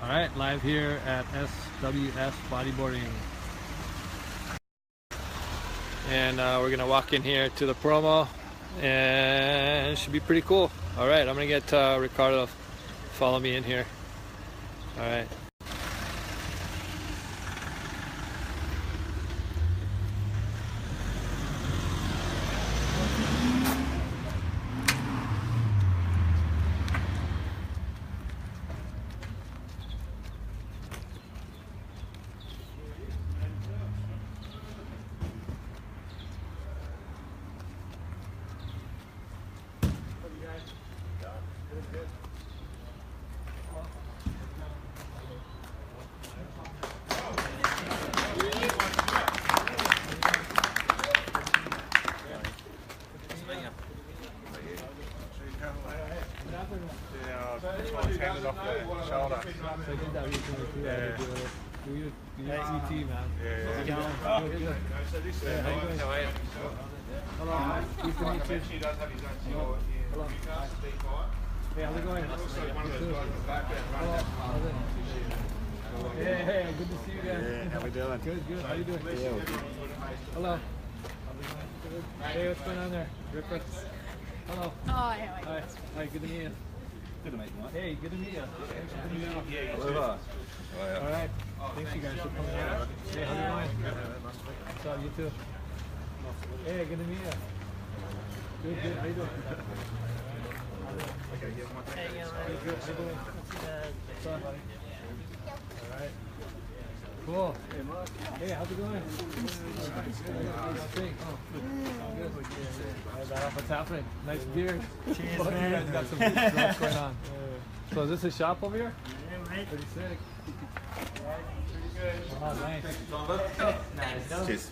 All right, live here at SWS Bodyboarding. And we're gonna walk in here to the promo and it should be pretty cool. All right, I'm gonna get Ricardo to follow me in here. All right. Hey, good to see you guys. Yeah, how we doing? Good. How you doing? Yeah, we're good. Hello. Hey, what's going on there? Ripper. Hello. Oh, yeah. Hi, good to meet you. Good to meet you, mate. Hey, good to meet you. Thanks for coming out. Hello. All right. Thanks you guys for coming out. Hey, how's it going? What's up, you too? Hey, good to meet you. Good. How you doing? Hey, Good. How you doing? What's up, buddy? All right. Cool. Hey, how's it going? What's happening? Nice beard. Cheers, Both man. You guys got some good stuff going on. So is this a shop over here? Yeah, mate. Pretty sick. Oh, nice. Nice. Cheers.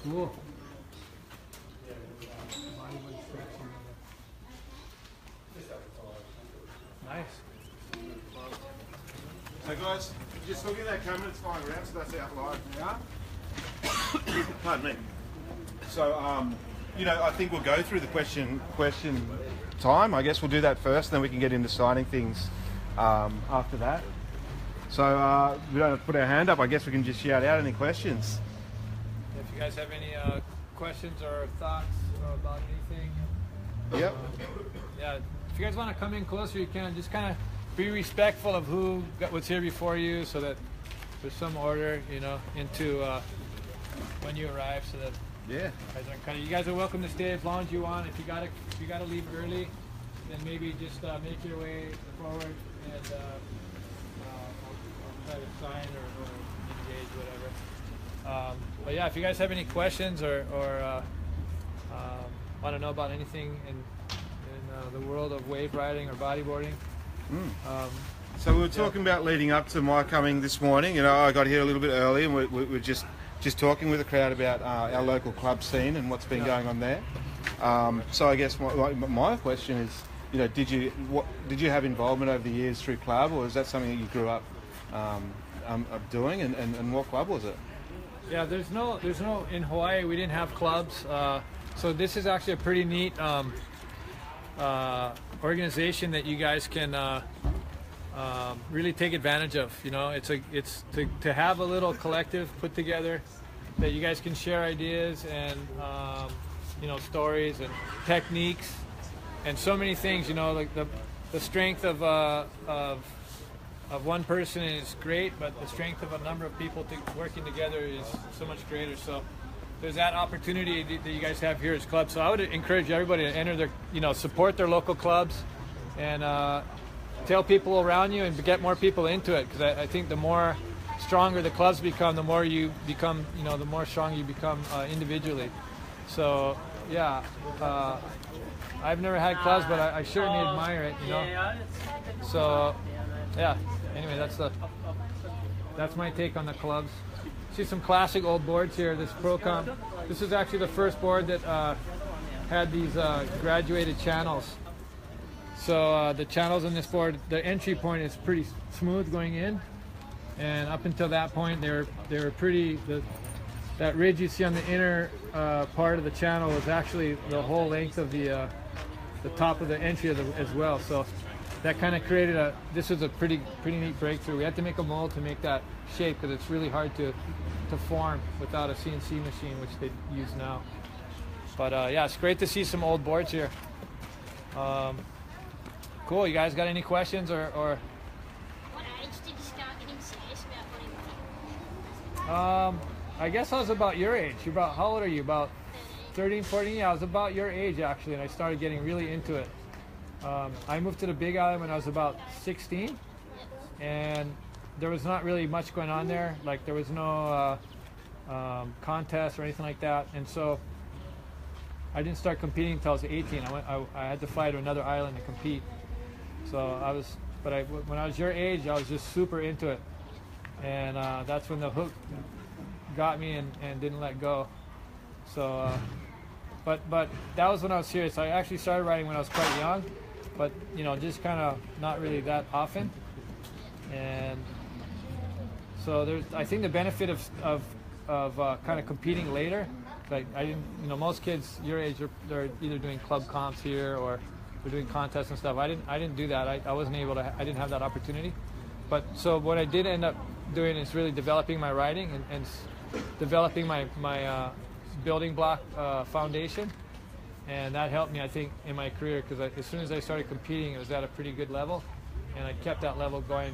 Cool. Nice. So guys, just look at that camera, it's flying around, so that's out live now. Pardon me. So, you know, I think we'll go through the question time. I guess we'll do that first, then we can get into signing things after that. So, we don't have to put our hand up, I guess we can just shout out any questions. If you guys have any questions or thoughts about anything, Yep. yeah, if you guys want to come in closer, you can. Just kind of be respectful of who was here before you, so that there's some order, you know, into when you arrive, so that Yeah. you guys are welcome to stay as long as you want. If you gotta leave early, then maybe just make your way forward and I'll try to sign or engage, whatever. But yeah, if you guys have any questions or want to know about anything in the world of wave riding or bodyboarding. So we were talking about leading up to my coming this morning. You know, I got here a little bit early, and we're just talking with the crowd about our local club scene and what's been going on there. So I guess my question is, you know, did you have involvement over the years through club, or is that something that you grew up doing? And what club was it? Yeah, there's no in Hawaii we didn't have clubs. So this is actually a pretty neat organization that you guys can really take advantage of. You know, it's to have a little collective put together that you guys can share ideas and you know, stories and techniques and so many things. You know, like the strength of one person is great, but the strength of a number of people working together is so much greater. So there's that opportunity that you guys have here as clubs. So I would encourage everybody to enter their, you know, support their local clubs and tell people around you and get more people into it, because I think the more stronger the clubs become, the more you become, you know, the more strong you become individually. So yeah, I've never had clubs, but I certainly admire it, you know. So yeah, anyway, that's my take on the clubs. See some classic old boards here. This Procom. This is actually the first board that had these graduated channels. So the channels on this board, the entry point is pretty smooth going in, and up until that point, they were pretty. That ridge you see on the inner part of the channel is actually the whole length of the top of the entry as well. So that kind of created this was a pretty neat breakthrough. We had to make a mold to make that shape because it's really hard to form without a CNC machine, which they use now. But yeah, it's great to see some old boards here. Cool. You guys got any questions or? What age did you start getting serious about bodyboarding? I guess I was about your age. How old are you? About 13, 14? Yeah, I was about your age actually, and I started getting really into it. I moved to the Big Island when I was about 16, and there was not really much going on there. Like there was no contest or anything like that, and so I didn't start competing until I was 18. I had to fly to another island to compete. So when I was your age, I was just super into it, and that's when the hook got me and didn't let go. So, but that was when I was serious. I actually started riding when I was quite young, but just kind of not really that often. And so I think the benefit of kind of competing later, like I didn't, most kids your age they're either doing club comps here or they're doing contests and stuff. I didn't do that. I wasn't able to. I didn't have that opportunity. But so what I did end up doing is really developing my riding and developing my building block foundation, and that helped me, I think, in my career because as soon as I started competing, it was at a pretty good level, and I kept that level going.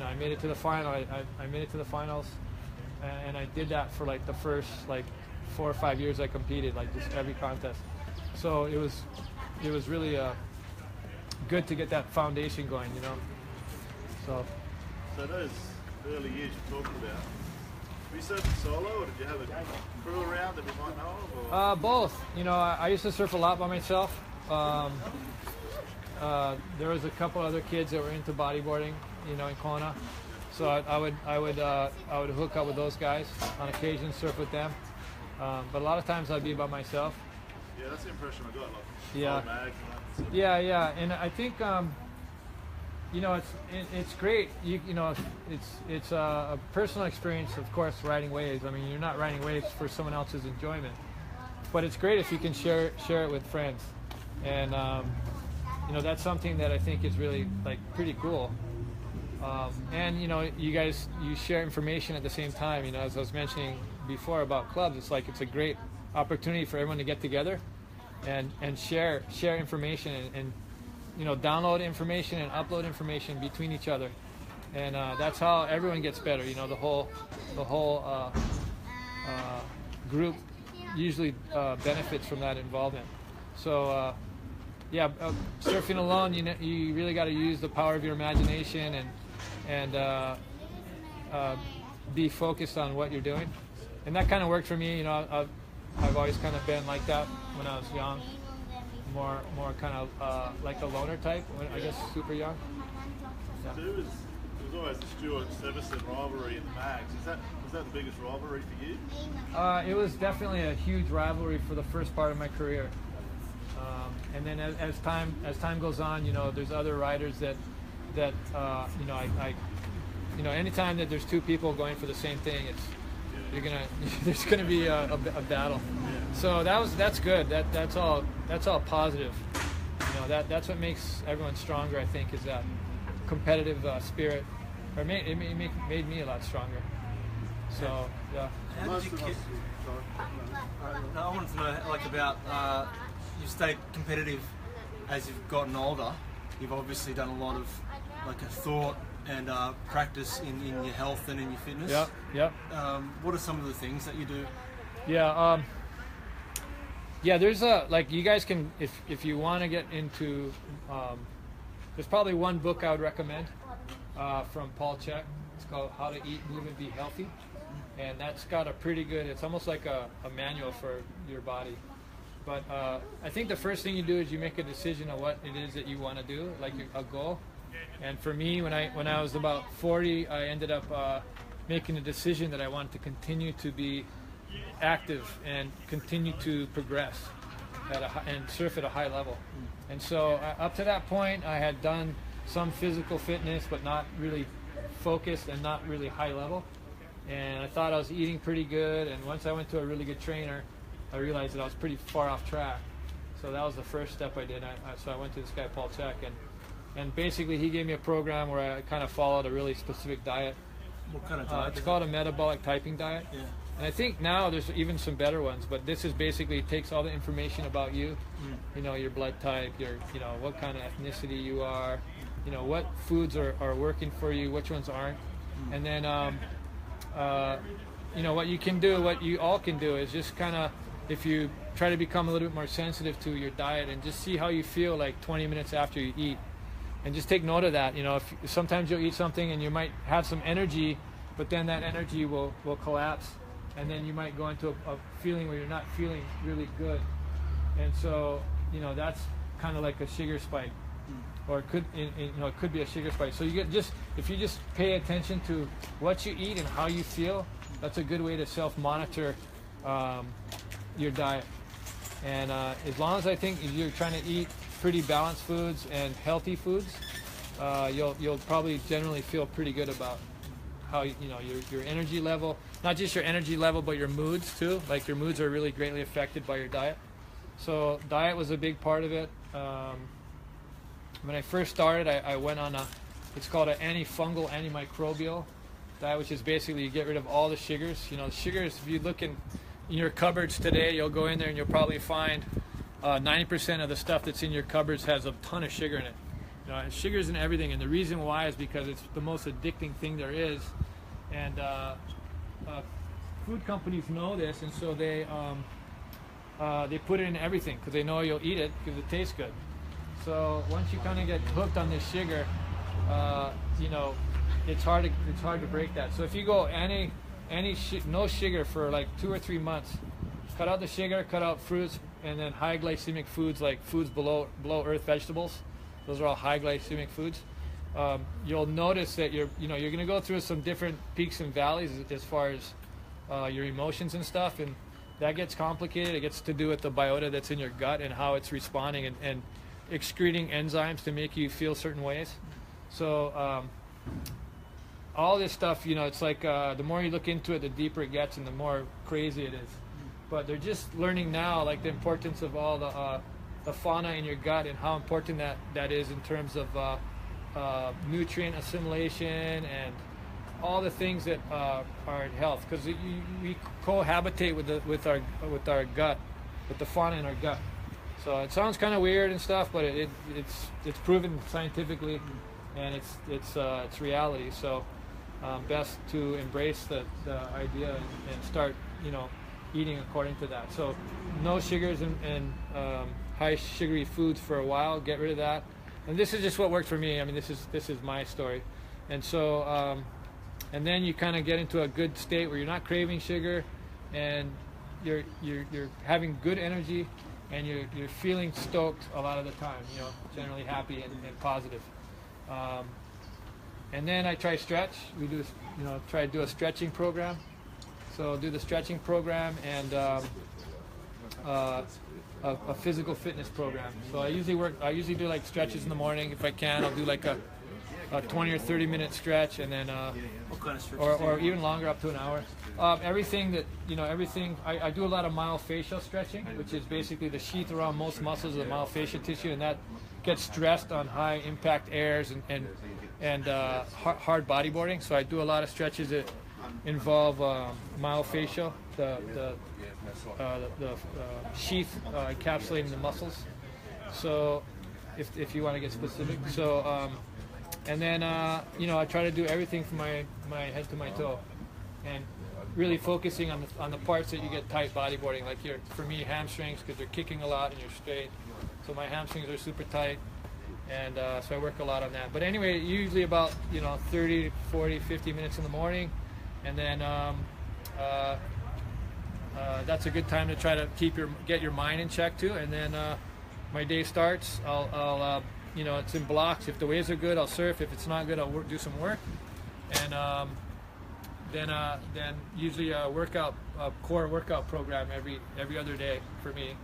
I made it to the final. I made it to the finals, and I did that for like the first 4 or 5 years I competed, like just every contest. So it was really good to get that foundation going, So those early years you're talking about, were you surfing solo, or did you have a crew around that we might know of? Or? Both. I used to surf a lot by myself. There was a couple other kids that were into bodyboarding, in Kona. So I would hook up with those guys on occasion, surf with them. But a lot of times I'd be by myself. Yeah, that's the impression I got. Yeah. Mags and that. Yeah, and I think it's great. It's a personal experience, of course, riding waves. I mean, you're not riding waves for someone else's enjoyment, but it's great if you can share it with friends, and that's something that I think is really pretty cool. And you share information at the same time. As I was mentioning before about clubs, it's a great opportunity for everyone to get together and share information and download information and upload information between each other, and that's how everyone gets better. The whole group usually benefits from that involvement. So surfing alone, you really got to use the power of your imagination and be focused on what you're doing, and that kind of worked for me. I've always kind of been like that when I was young. More kind of like a loner type, I guess, super young. Yeah. There was always the Stewart Severson rivalry in the mags. Was that the biggest rivalry for you? It was definitely a huge rivalry for the first part of my career, and then as time goes on, there's other riders that anytime that there's two people going for the same thing, there's gonna be a battle. So that's good. That's all positive. That's what makes everyone stronger. I think is that competitive spirit, or it made me a lot stronger. So yeah. How did you get? I wanted to know about you've stayed competitive as you've gotten older. You've obviously done a lot of a thought and practice in your health and in your fitness. Yep. What are some of the things that you do? Yeah, there's you guys can, if you want to get into, there's probably one book I would recommend from Paul Chek. It's called How to Eat, Move, and Be Healthy. And that's got a pretty good, it's almost like a manual for your body. But I think the first thing you do is you make a decision of what it is that you want to do, like a goal. And for me, when I was about 40, I ended up making a decision that I wanted to continue to be active and continue to progress and surf at a high level. And so up to that point, I had done some physical fitness, but not really focused and not really high level. And I thought I was eating pretty good. And once I went to a really good trainer, I realized that I was pretty far off track. So that was the first step I did. So I went to this guy, Paul Chek, And basically he gave me a program where I kind of followed a really specific diet. What kind of diet? It's called a metabolic typing diet. Yeah. And I think now there's even some better ones, but this is basically takes all the information about you, you know, your blood type, your, you know, what kind of ethnicity you are, you know, what foods are working for you, which ones aren't. And then, you know, what you can do, what you all can do is just kind of, if you try to become a little bit more sensitive to your diet and just see how you feel like 20 minutes after you eat. And just take note of that. You know, if sometimes you'll eat something and you might have some energy, but then that energy will collapse, and then you might go into a feeling where you're not feeling really good. And so, you know, that's kind of like a sugar spike, or it could, you know, it could be a sugar spike. So you get just, if you just pay attention to what you eat and how you feel, that's a good way to self-monitor your diet. And as long as I think you're trying to eat pretty balanced foods and healthy foods, you'll probably generally feel pretty good about how, you know, your energy level, not just your energy level, but your moods too. Like your moods are really greatly affected by your diet. So diet was a big part of it. When I first started, I went on it's called an antifungal, antimicrobial diet, which is basically you get rid of all the sugars. You know, sugars, if you look in your cupboards today, you'll go in there and you'll probably find 90% of the stuff that's in your cupboards has a ton of sugar in it. You know, and sugar's in everything, and the reason why is because it's the most addicting thing there is. And food companies know this, and so they put it in everything because they know you'll eat it because it tastes good. So once you kind of get hooked on this sugar, you know, it's hard to break that. So if you go no sugar for like 2 or 3 months, cut out the sugar, cut out fruits, and then high glycemic foods like foods below earth vegetables. Those are all high glycemic foods. You'll notice that you're going to go through some different peaks and valleys as far as your emotions and stuff, and that gets complicated. It gets to do with the biota that's in your gut and how it's responding and excreting enzymes to make you feel certain ways. So all this stuff, you know, it's like the more you look into it, the deeper it gets and the more crazy it is. But they're just learning now, like the importance of all the fauna in your gut and how important that is in terms of nutrient assimilation and all the things that are in health. Because we cohabitate with our gut, with the fauna in our gut. So it sounds kind of weird and stuff, but it's proven scientifically, and it's reality. So best to embrace the idea and start, you know, eating according to that. So no sugars and high sugary foods for a while. Get rid of that. And this is just what worked for me. I mean, this is my story. And so and then you kind of get into a good state where you're not craving sugar, and you're having good energy, and you're feeling stoked a lot of the time. You know, generally happy and positive. And then I try stretch. We do, you know, try to do a stretching program. So do the stretching program and a physical fitness program. So I usually do like stretches in the morning if I can. I'll do like a 20 or 30 minute stretch, and then What kind of stretches? or even longer, up to an hour. Everything that, you know, I do a lot of myofascial stretching, which is basically the sheath around most muscles of the myofascial tissue, and that gets stressed on high impact airs and hard bodyboarding. So I do a lot of stretches that involve myofascial, the sheath encapsulating the muscles. So if you want to get specific. So and then you know, I try to do everything from my head to my toe, and really focusing on the parts that you get tight bodyboarding, like for me, hamstrings, because they're kicking a lot and you're straight. So my hamstrings are super tight, and so I work a lot on that. But anyway, usually about, you know, 30, 40, 50 minutes in the morning, and then that's a good time to try to get your mind in check too. And then my day starts. I'll you know, it's in blocks. If the waves are good, I'll surf. If it's not good, I'll do some work. And then usually a core workout program every other day for me.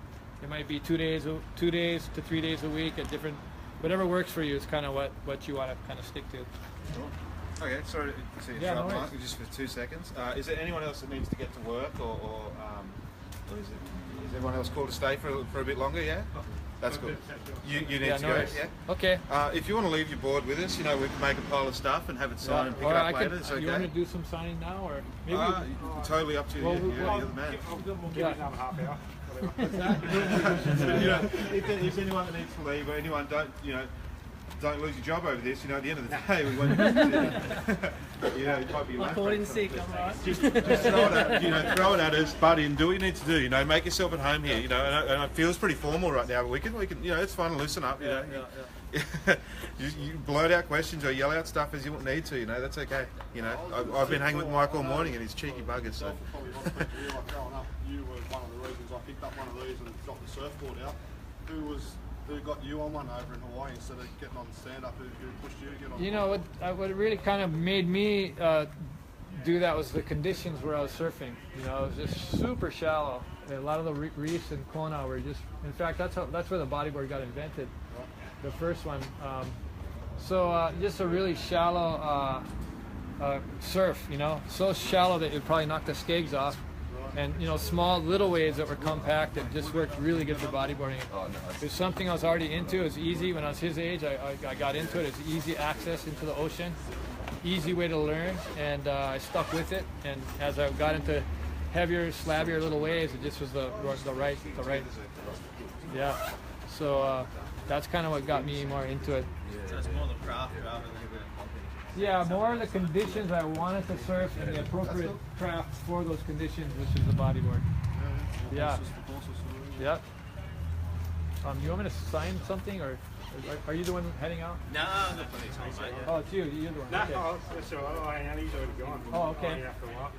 It might be 2 days to 3 days a week at different, whatever works for you is kind of what you want to kind of stick to. Okay, sorry to interrupt, no Mark, just for 2 seconds. Is there anyone else that needs to get to work, or is everyone else cool to stay for a bit longer? Yeah. That's good. You need Yeah, to no go. worries. Yeah. Okay. If you want to leave your board with us, you know, we can make a pile of stuff and have it signed and pick Or it I up could, later. It's okay. you want to do some signing now, or maybe? Totally up to you. Well, You're the man. We'll give it another half hour. You know, if there's anyone that needs to leave or anyone don't lose your job over this, you know, at the end of the day, we want you know, it might be I called in sick, I'm right. just throw it at us, buddy, and do what you need to do. You know, make yourself at home here. You know, and it feels pretty formal right now, but we can, you know, it's fun to loosen up. You know, you blurt out questions or yell out stuff as you need to. You know, that's okay. You know, I've been hanging with Mike all morning, and he's cheeky buggers. So. Probably lost my career, like growing up, you were one of the reasons I picked up one of these and got the surfboard out. Who got you on one over in Hawaii instead of getting on the stand-up? Who pushed you to get on? You know what really kind of made me do that was the conditions where I was surfing. You know, it was just super shallow. A lot of the reefs in Kona were just. In fact, that's where the bodyboard got invented, the first one. So just a really shallow surf. You know, so shallow that it probably knocked the skags off. And you know, small little waves that were compact that just worked really good for bodyboarding. It's something I was already into. It was easy when I was his age. I got into it. It's easy access into the ocean, easy way to learn, and I stuck with it. And as I got into heavier, slabbier little waves, it just was the right. Yeah. So that's kind of what got me more into it. So it's more the craft rather than a bit of company. Yeah, more of the conditions I wanted to surf and the appropriate craft for those conditions, which is the bodyboard. Yeah. Yep. You want me to sign something, or are you the one heading out? No, I've got plenty of time, mate. Oh, it's you. You're the one. No, Okay. that's all right. He's already gone. Oh, okay. Only after a while.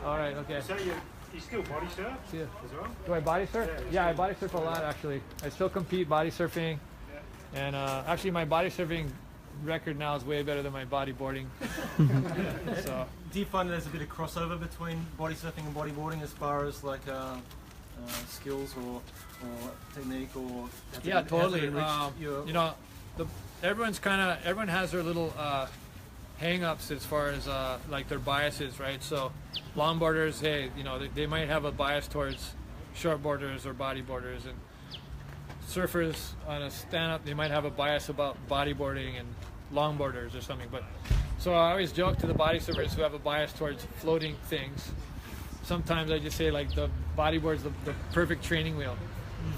All right. Okay. So you still body surf See ya. as well? Do I body surf? Yeah, I body surf a lot actually. I still compete body surfing, and actually my body surfing record now is way better than my bodyboarding. So. Do you find there's a bit of crossover between body surfing and bodyboarding as far as like skills or technique or? Yeah, totally. You know, everyone has their little hang-ups as far as like their biases, right? So longboarders, hey, you know, they might have a bias towards shortboarders or bodyboarders, and surfers on a stand-up, they might have a bias about bodyboarding and longboarders or something. But so I always joke to the body surfers who have a bias towards floating things. Sometimes I just say like the bodyboard's the perfect training wheel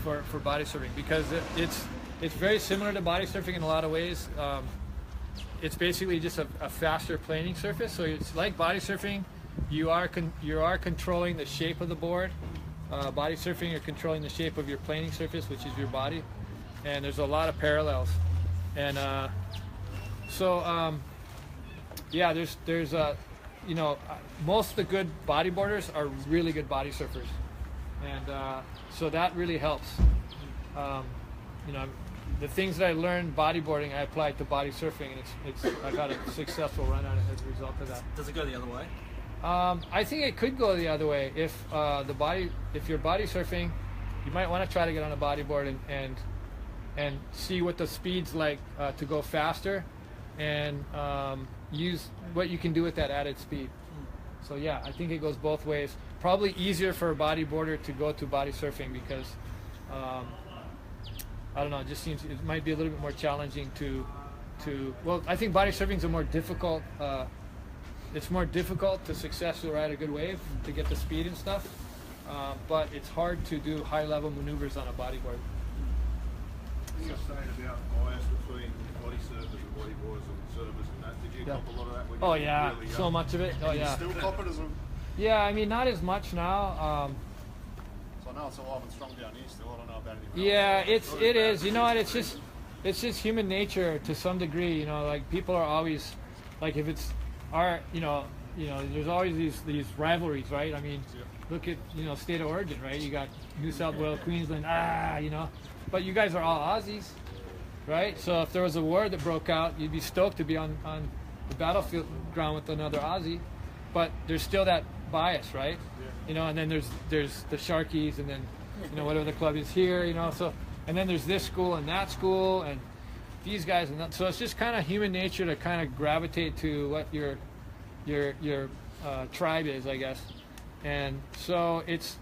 for body surfing, because it's very similar to body surfing in a lot of ways. It's basically just a faster planing surface. So it's like body surfing. You are controlling the shape of the board. Body surfing, you're controlling the shape of your planing surface, which is your body, and there's a lot of parallels. And yeah, there's you know, most of the good bodyboarders are really good body surfers, and so that really helps. You know, the things that I learned bodyboarding, I applied to body surfing, and I got a successful run at it as a result of that. Does it go the other way? I think it could go the other way. If you're body surfing, you might want to try to get on a bodyboard and see what the speed's like to go faster, and use what you can do with that added speed. So yeah, I think it goes both ways. Probably easier for a bodyboarder to go to body surfing because I don't know. It just seems it might be a little bit more challenging to. Well, I think body surfing is a more difficult. It's more difficult to successfully ride a good wave to get the speed and stuff, but it's hard to do high-level maneuvers on a bodyboard. You were saying about bias between body surfers and bodyboarders and surfers and that. Did you cop a lot of that when you Oh were yeah, really young? so much of it. Oh You yeah. still cop it as a... Yeah, I mean not as much now. So I know it's alive and strong down here still. I don't know about anything Yeah, else. it is. You know what? It's just human nature to some degree. You know, like people are always like if it's our you know there's always these rivalries, right? I mean, look at state of origin, right? You got New South Wales, Queensland, you know, but you guys are all Aussies, right? So if there was a war that broke out, you'd be stoked to be on the battlefield ground with another Aussie, but there's still that bias, right? You know, and then there's the Sharkies, and then whatever the club is here, you know. So and then there's this school and that school and these guys and that. So it's just kind of human nature to kind of gravitate to what your tribe is, I guess. And so it's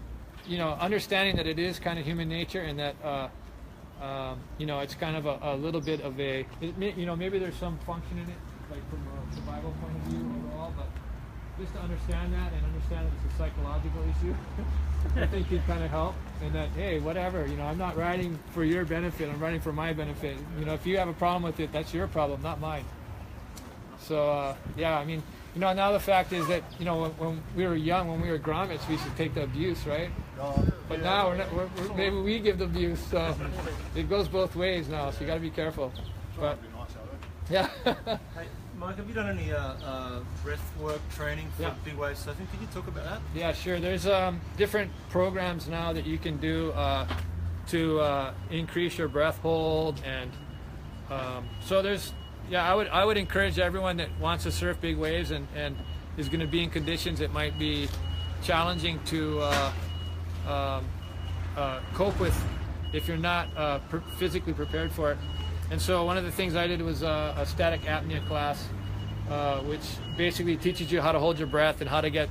understanding that it is kind of human nature, and that you know, it's kind of a little bit of a, you know, maybe there's some function in it, like from a survival point of view overall, but just to understand that and understand that it's a psychological issue, I think it kind of help. And that, hey, whatever, you know, I'm not riding for your benefit, I'm riding for my benefit. You know, if you have a problem with it, that's your problem, not mine. So, yeah, I mean, you know, now the fact is that, you know, when we were young, when we were grommets, we used to take the abuse, right? But now maybe we give the abuse, so it goes both ways now, so you got to be careful. But, yeah. Hey, Mike, have you done any breath work training for big wave surfing? Can you talk about that? Yeah, sure. There's different programs now that you can do to increase your breath hold, and so there's, yeah, I would encourage everyone that wants to surf big waves and is going to be in conditions that might be challenging to cope with if you're not physically prepared for it. And so one of the things I did was a static apnea class, which basically teaches you how to hold your breath and how to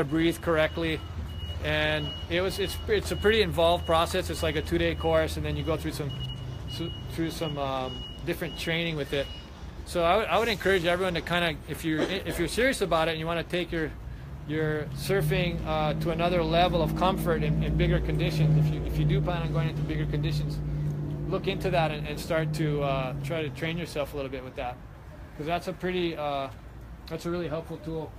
breathe correctly. And it's a pretty involved process. It's like a 2-day course, and then you go through some different training with it. So I would encourage everyone to kind of, if you're serious about it and you want to take your surfing to another level of comfort in bigger conditions, if you do plan on going into bigger conditions, look into that and start to try to train yourself a little bit with that, because that's a really helpful tool.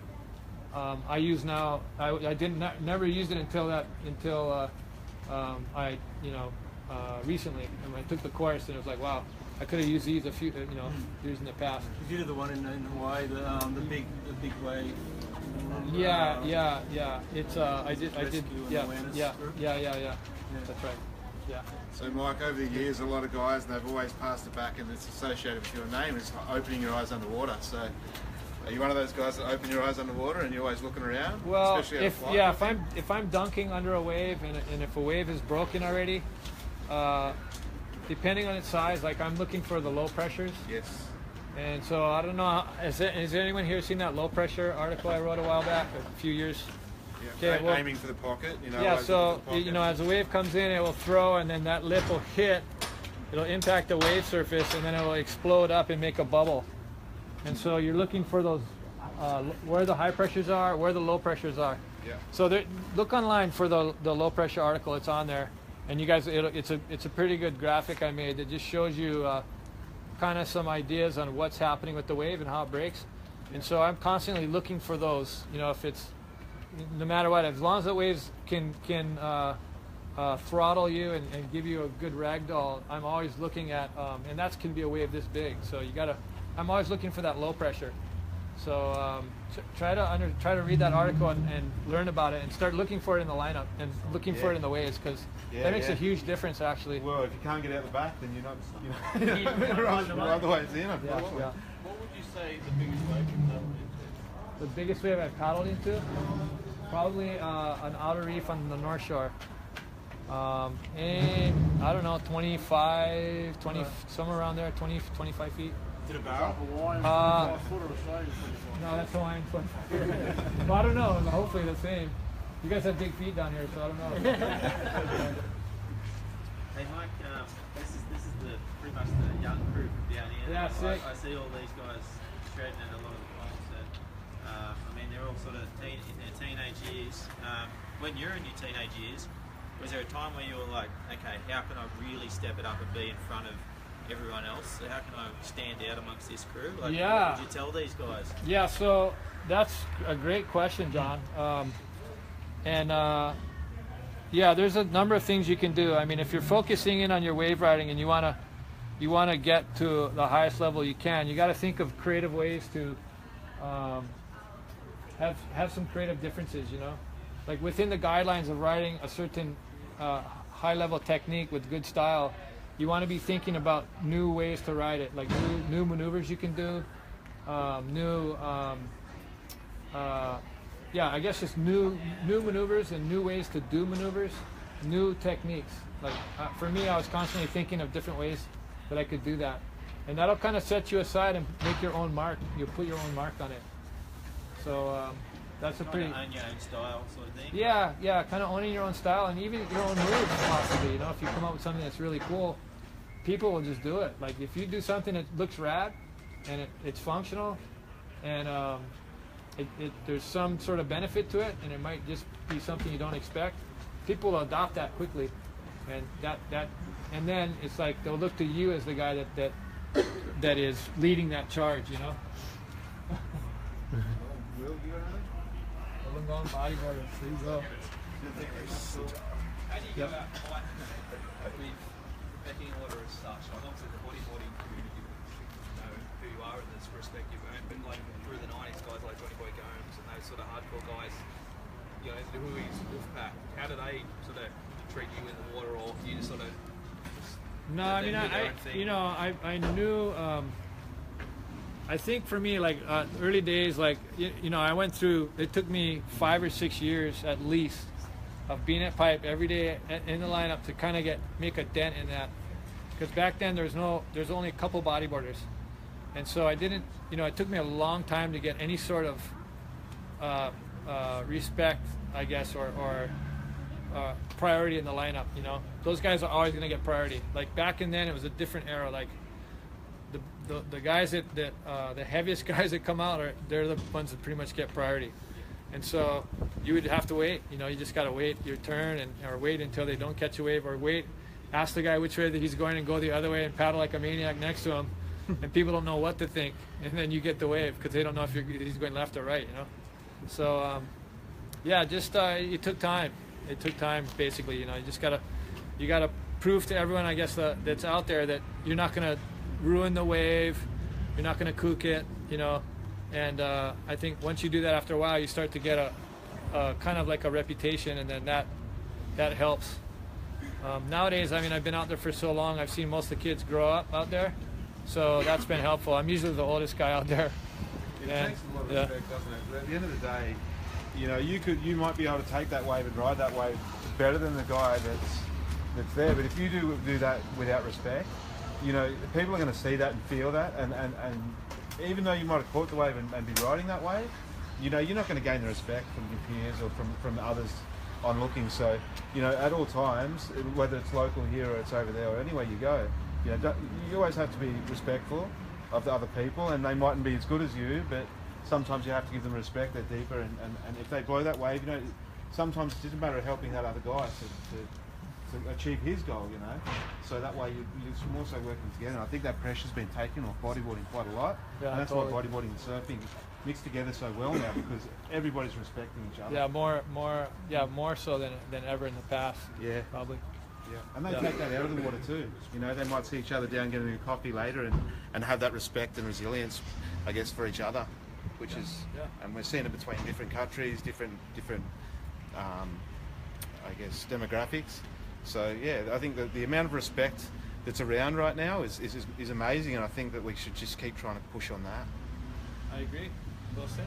I use now. I never used it until I recently, and I took the course, and it was like, wow, I could have used these a few years in the past. You did the one in Hawaii, the big wave. Yeah. It's I did. Yeah. That's right. Yeah. So Mike, over the years, a lot of guys, and they've always passed it back, and it's associated with your name, is opening your eyes underwater. So, are you one of those guys that open your eyes underwater and you're always looking around? Well, especially if I'm dunking under a wave and if a wave is broken already, depending on its size, like I'm looking for the low pressures. Yes. And so I don't know. Has anyone here seen that low pressure article I wrote a while back, a few years? Yeah, okay, aiming for the pocket, Yeah, so as the wave comes in, it will throw, and then that lip will hit. It'll impact the wave surface, and then it will explode up and make a bubble. And so you're looking for those where the high pressures are, where the low pressures are. Yeah. So look online for the low pressure article. It's on there, and you guys, it's a pretty good graphic I made that just shows you kind of some ideas on what's happening with the wave and how it breaks. And so I'm constantly looking for those. You know, if it's no matter what, as long as the waves can throttle you and give you a good ragdoll, I'm always looking at, and that can be a wave this big. So I'm always looking for that low pressure. So try to read that article and learn about it and start looking for it in the lineup and looking for it in the waves, because that makes a huge difference actually. Well, if you can't get out the back, then you're not right the way it's in. Yeah. What would you say the biggest wave you've paddled into? The biggest wave I've paddled into? Probably an outer reef on the North Shore. And I don't know, 25, 20, somewhere around there, 20, 25 feet. Did it barrel? No, that's Hawaiian foot. Well, I don't know, hopefully the same. You guys have big feet down here, so I don't know. Hey Mike, this is pretty much the young crew from down here. Yeah, sick. I see all these guys shredding it a lot of the times. I mean, they're all sort of in their teenage years. When you're in your teenage years, was there a time where you were like, okay, how can I really step it up and be in front of everyone else? So how can I stand out amongst this crew? Like, what would you tell these guys? Yeah, so that's a great question, John. Yeah, there's a number of things you can do. I mean, if you're focusing in on your wave riding and you wanna get to the highest level you can, you got to think of creative ways to have some creative differences. You know, like within the guidelines of riding a certain high level technique with good style, you want to be thinking about new ways to ride it, like new maneuvers you can do, I guess just new maneuvers and new ways to do maneuvers, new techniques. Like for me, I was constantly thinking of different ways that I could do that, and that'll kind of set you aside and make your own mark. You'll put your own mark on it. So that's a pretty own your own style sort of thing. Yeah, kind of owning your own style and even your own moves possibly. You know, if you come up with something that's really cool, people will just do it. Like if you do something that looks rad and it's functional and there's some sort of benefit to it, and it might just be something you don't expect, people will adopt that quickly, and and then it's like they'll look to you as the guy that is leading that charge, you know. Wollongong bodyboarder, there you go. How do you go about with pecking order as such? Like obviously the bodyboarding community will know who you are in this respective own, but like through the 90s, guys like Johnny Boy Gomes and those sort of hardcore guys, you know, the Huey's Wolfpack, how do they sort of treat you in the water, or you just sort of... No, I mean, I knew, I think for me, like early days, like, you know, I went through, it took me 5 or 6 years at least of being at pipe every day in the lineup to kind of make a dent in that. Because back then there's only a couple bodyboarders. And so I didn't, you know, it took me a long time to get any sort of respect, I guess, or priority in the lineup, you know. Those guys are always going to get priority. Like back in then, it was a different era. Like the guys the heaviest guys that come out, they're the ones that pretty much get priority. And so you would have to wait, you know, you just got to wait your turn or wait until they don't catch a wave, or ask the guy which way that he's going and go the other way and paddle like a maniac next to him. And people don't know what to think. And then you get the wave because they don't know if he's going left or right, you know. So, yeah, just it took time. It took time, basically, you know. You gotta prove to everyone, I guess, that's out there that you're not gonna ruin the wave, you're not gonna kook it, you know. And I think once you do that, after a while, you start to get a kind of like a reputation, and then that helps. Nowadays, I mean, I've been out there for so long, I've seen most of the kids grow up out there, so that's been helpful. I'm usually the oldest guy out there. It takes a lot of respect, doesn't it? But at the end of the day, you know, you might be able to take that wave and ride that wave better than the guy that's there. But if you do that without respect, you know, people are going to see that and feel that, and even though you might have caught the wave and be riding that wave, you know, you're not going to gain the respect from your peers or from others onlooking. So, you know, at all times, whether it's local here or it's over there or anywhere you go, you know, you always have to be respectful of the other people, and they mightn't be as good as you, but sometimes you have to give them respect. They're deeper, and if they blow that wave, you know, sometimes it doesn't matter of helping that other guy to achieve his goal, you know. So that way you're more so working together. And I think that pressure's been taken off bodyboarding quite a lot. Yeah, and that's totally. why bodyboarding and surfing mix together so well now, because everybody's respecting each other. Yeah, more so than ever in the past. Yeah. Probably. Yeah. And they take that out of the water too. You know, they might see each other down getting a coffee later and have that respect and resilience, I guess, for each other, which is, and we're seeing it between different countries, different I guess, demographics. So yeah, I think that the amount of respect that's around right now is amazing, and I think that we should just keep trying to push on that. I agree. Well said.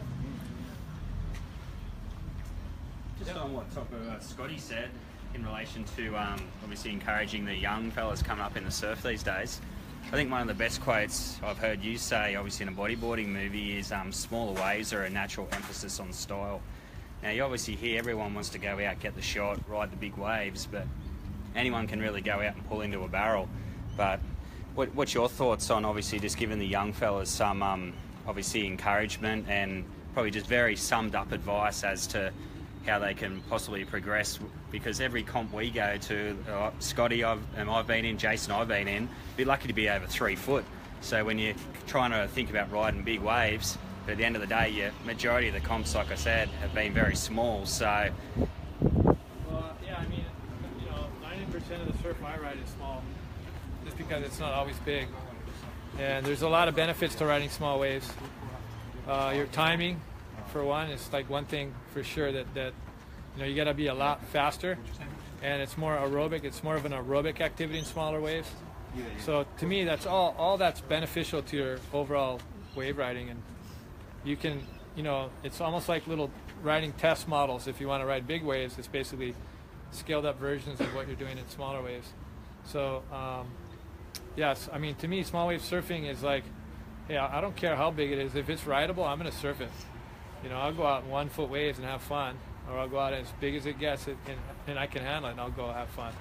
Just on what Scotty said in relation to obviously encouraging the young fellas coming up in the surf these days. I think one of the best quotes I've heard you say, obviously in a bodyboarding movie, is smaller waves are a natural emphasis on style. Now you obviously hear everyone wants to go out, get the shot, ride the big waves, but anyone can really go out and pull into a barrel. But what's your thoughts on obviously just giving the young fellas some obviously encouragement and probably just very summed up advice as to how they can possibly progress? Because every comp we go to, Scotty I've been in, Jason I've been in, be lucky to be over 3 foot. So when you're trying to think about riding big waves, but at the end of the day, your majority of the comps, like I said, have been very small. So Well, yeah, I mean, you know, 90% of the surf I ride is small, just because it's not always big. And there's a lot of benefits to riding small waves. Your timing, for one, is like one thing for sure that you know, you got to be a lot faster, and it's more aerobic. It's more of an aerobic activity in smaller waves. So to me, that's all that's beneficial to your overall wave riding. And you can, you know, it's almost like little riding test models. If you want to ride big waves, it's basically scaled up versions of what you're doing in smaller waves. So yes, I mean, to me, small wave surfing is like, hey, I don't care how big it is. If it's rideable, I'm going to surf it. You know, I'll go out in 1 foot waves and have fun, or I'll go out as big as it gets, and I can handle it, and I'll go have fun.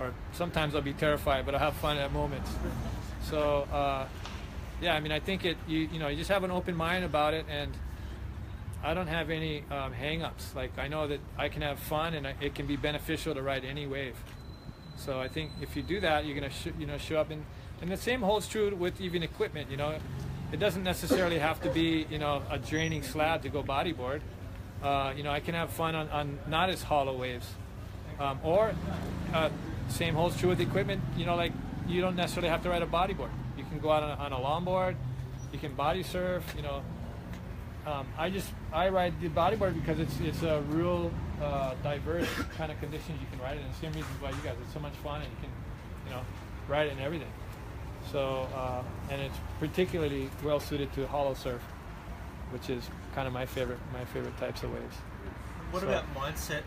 or sometimes I'll be terrified, but I'll have fun at moments. So yeah, I mean, I think you just have an open mind about it, and I don't have any hang-ups. Like, I know that I can have fun, and it can be beneficial to ride any wave. So I think if you do that, you're gonna show up, and the same holds true with even equipment. You know, it doesn't necessarily have to be a draining slab to go bodyboard. I can have fun on not as hollow waves, or same holds true with equipment. Like, you don't necessarily have to ride a bodyboard. You can go out on a longboard. You can body surf. I ride the bodyboard because it's a real diverse kind of conditions you can ride it in. The same reasons why you guys, it's so much fun, and you can ride it and everything. So and it's particularly well suited to hollow surf, which is kind of my favorite types of waves. What about mindset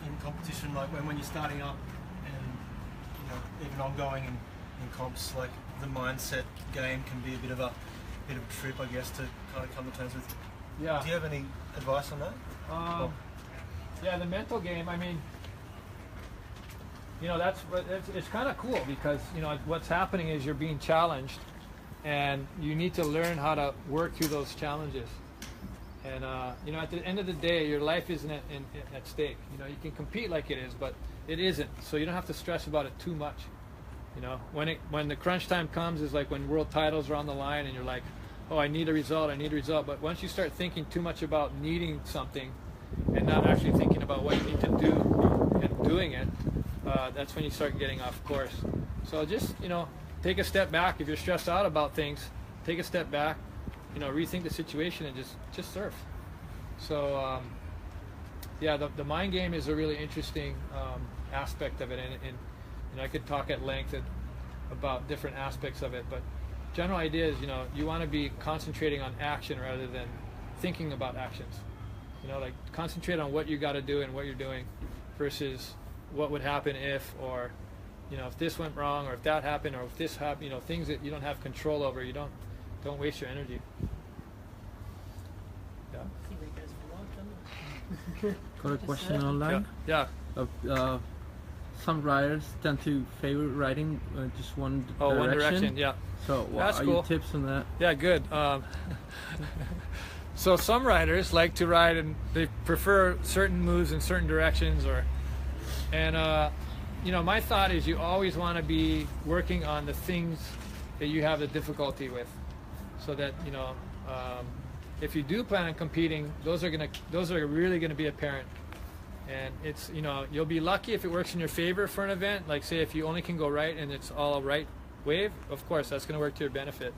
in competition? Like when you're starting up, and even ongoing in comps, like the mindset game can be a bit of a trip, I guess, to kind of come to terms with. Yeah. Do you have any advice on that? Yeah, the mental game. I mean, it's kind of cool because what's happening is you're being challenged, and you need to learn how to work through those challenges. And at the end of the day, your life isn't at stake. You can compete like it is, but it isn't. So you don't have to stress about it too much. When the crunch time comes is like when world titles are on the line, and you're like, oh, I need a result. But once you start thinking too much about needing something, and not actually thinking about what you need to do and doing it, that's when you start getting off course. So just take a step back. If you're stressed out about things, take a step back, rethink the situation, and just surf. So yeah, the mind game is a really interesting aspect of it, and I could talk at length about different aspects of it, but general idea is you want to be concentrating on action rather than thinking about actions. Like, concentrate on what you got to do and what you're doing versus what would happen if, or if this went wrong, or if that happened, or if this happened. Things that you don't have control over. You don't waste your energy. Yeah. Got a question online. Yeah. Some riders tend to favor riding just one direction. Oh, one direction, yeah. So what That's are cool. your tips on that? Yeah, good. So some riders like to ride, and they prefer certain moves in certain directions, my thought is you always want to be working on the things that you have the difficulty with, so that if you do plan on competing, those are really gonna be apparent. And it's you'll be lucky if it works in your favor for an event. Like, say if you only can go right and it's all right wave, of course that's going to work to your benefit.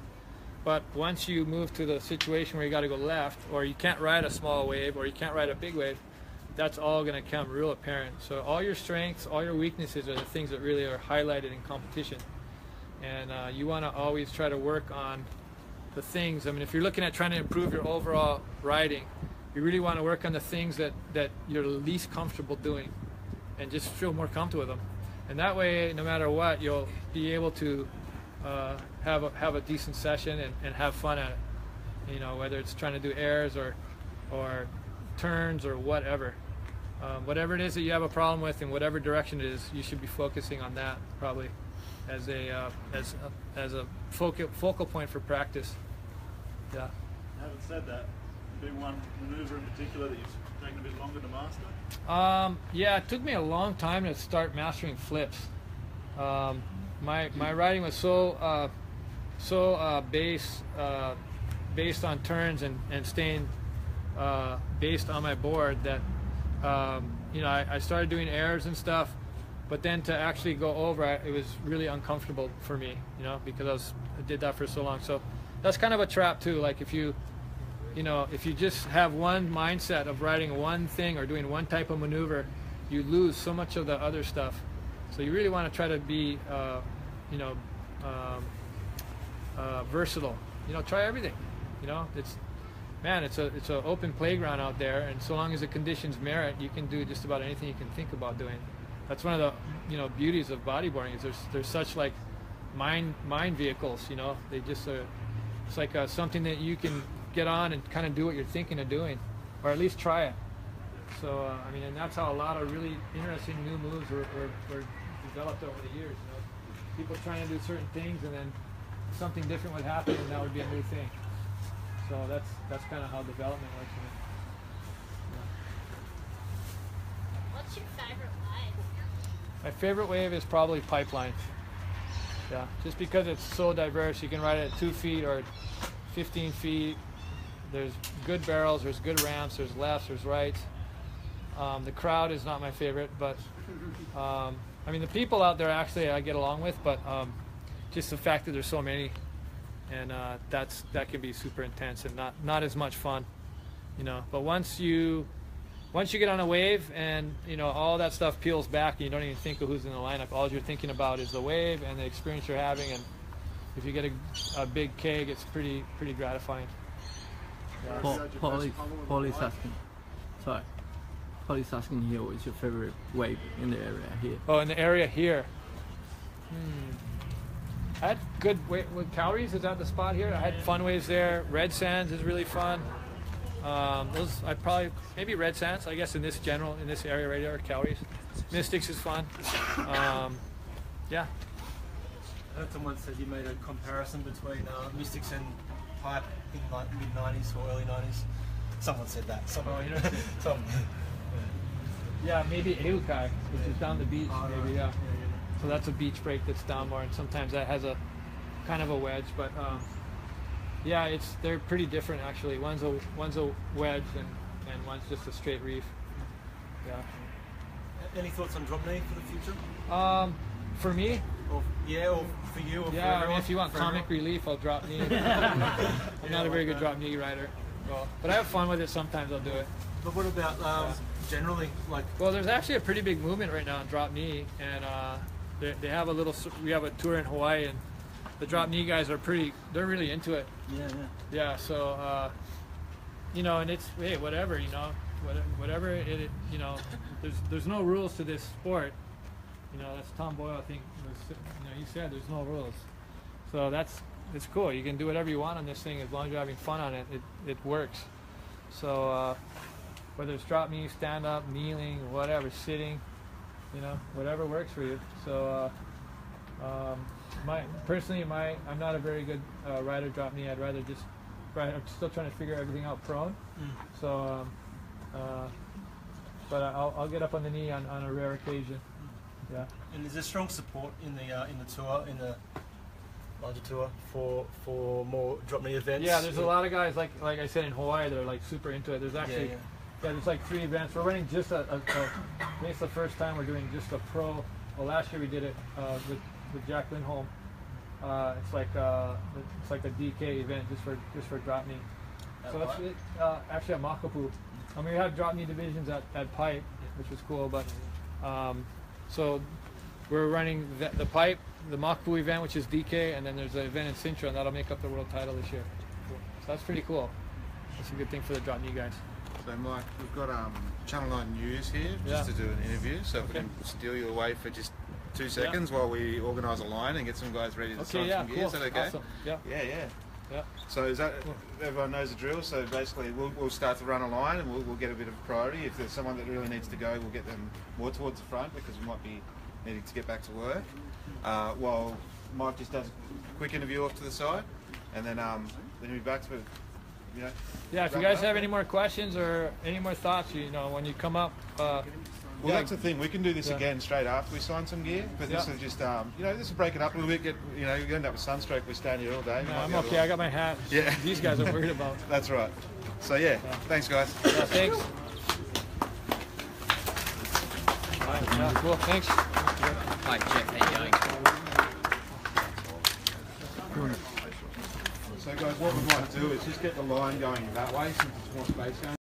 But once you move to the situation where you got to go left, or you can't ride a small wave, or you can't ride a big wave, that's all going to become real apparent. So all your strengths, all your weaknesses are the things that really are highlighted in competition. And you want to always try to work on the things. I mean, if you're looking at trying to improve your overall riding, you really want to work on the things that you're least comfortable doing, and just feel more comfortable with them. And that way, no matter what, you'll be able to have a decent session and have fun at it. Whether it's trying to do airs or turns or whatever. Whatever it is that you have a problem with, in whatever direction it is, you should be focusing on that probably as a focal point for practice. Yeah. Having said that, been one maneuver in particular that you've taken a bit longer to master? Yeah, it took me a long time to start mastering flips. My riding was so based on turns and staying based on my board that I started doing airs and stuff, but then to actually go over it was really uncomfortable for me, because I did that for so long. So that's kind of a trap too. Like, if you just have one mindset of riding one thing or doing one type of maneuver, you lose so much of the other stuff. So you really want to try to be, versatile. Try everything. It's an open playground out there, and so long as the conditions merit, you can do just about anything you can think about doing. That's one of the beauties of bodyboarding, is there's such like mind vehicles. They just it's like something that you can get on and kind of do what you're thinking of doing, or at least try it. So I mean, and that's how a lot of really interesting new moves were developed over the years. You know, people trying to do certain things, and then something different would happen, and that would be a new thing. So that's kind of how development works. What's your favorite wave? My favorite wave is probably pipeline. Yeah, just because it's so diverse. You can ride it at 2 feet or 15 feet. There's good barrels, there's good ramps, there's lefts, there's rights. The crowd is not my favorite, but I mean, the people out there actually I get along with, but just the fact that there's so many, and that can be super intense and not as much fun, you know. But once you get on a wave, and you know, all that stuff peels back, and you don't even think of who's in the lineup. All you're thinking about is the wave and the experience you're having, and if you get a big keg, it's pretty gratifying. Paul is asking. Sorry. Paul is asking here, what's your favorite wave in the area here? Oh, in the area here. I had good with Cowries. Is that the spot here? I had fun waves there. Red Sands is really fun. Those I probably maybe Red Sands. I guess in this area right here, Cowries. Mystics is fun. Yeah. I heard someone said you made a comparison between Mystics and Pipe in like mid-90s or early 90s. Someone said that. Yeah, maybe Eukai, which is down the beach. Maybe yeah. So that's a beach break that's down more, and sometimes that has a kind of a wedge. But yeah, they're pretty different actually. One's a wedge and one's just a straight reef. Yeah. Any thoughts on drop knee for the future? For me? Or for you? Or yeah, for I mean, if you want comic relief, I'll drop knee. I'm not a very good drop knee rider. But I have fun with it. Sometimes I'll do it. But what about generally, like? Well, there's actually a pretty big movement right now in drop knee, and they have we have a tour in Hawaii, and the drop knee guys they're really into it. Yeah. So you know, and it's whatever, you know, whatever it you know, there's no rules to this sport. You know, that's Tom Boyle, I think. He said there's no rules. So it's cool. You can do whatever you want on this thing as long as you're having fun on it. It works. So whether it's drop knee, stand up, kneeling, whatever, sitting, you know, whatever works for you. So I'm not a very good rider drop knee. I'd rather just ride. I'm still trying to figure everything out prone. So but I'll get up on the knee on a rare occasion. Yeah. And is there strong support in the tour, in the larger tour, for more drop knee events? Yeah, there's a lot of guys like I said in Hawaii that are like super into it. There's actually there's like 3 events. We're running just I think it's the first time we're doing just a pro. Well, last year we did it with Jack Lindholm. It's like a DK event just for drop knee. So it's actually at Makapu. I mean, we have drop knee divisions at Pipe, which was cool, but so we're running the Pipe, the Makapu event, which is DK, and then there's an event in Sintra, and that'll make up the world title this year. So that's pretty cool. That's a good thing for the drop knee guys. So Mike, we've got Channel 9 News here just to do an interview, so if we can steal you away for just 2 seconds while we organise a line and get some guys ready to sign some gear. Is that okay? Awesome. Yeah. So is that everyone knows the drill? So basically, we'll start to run a line, and we'll get a bit of priority. If there's someone that really needs to go, we'll get them more towards the front because we might be needing to get back to work. While Mike just does a quick interview off to the side, and then we'll be back to it. You know, yeah, if you guys have any more questions or any more thoughts, you know, when you come up. Well, that's the thing. We can do this again straight after we sign some gear, but this is just, you know, this will break it up a little bit. You end up with sunstroke. We're staying here all day. No, I'm okay. I got my hat. Yeah. These guys are worried about. That's right. So yeah, thanks guys. Yeah, thanks. Yeah, cool. Thanks. Hi, Jeff. How you going? So guys, what we might do is just get the line going that way since it's more space going.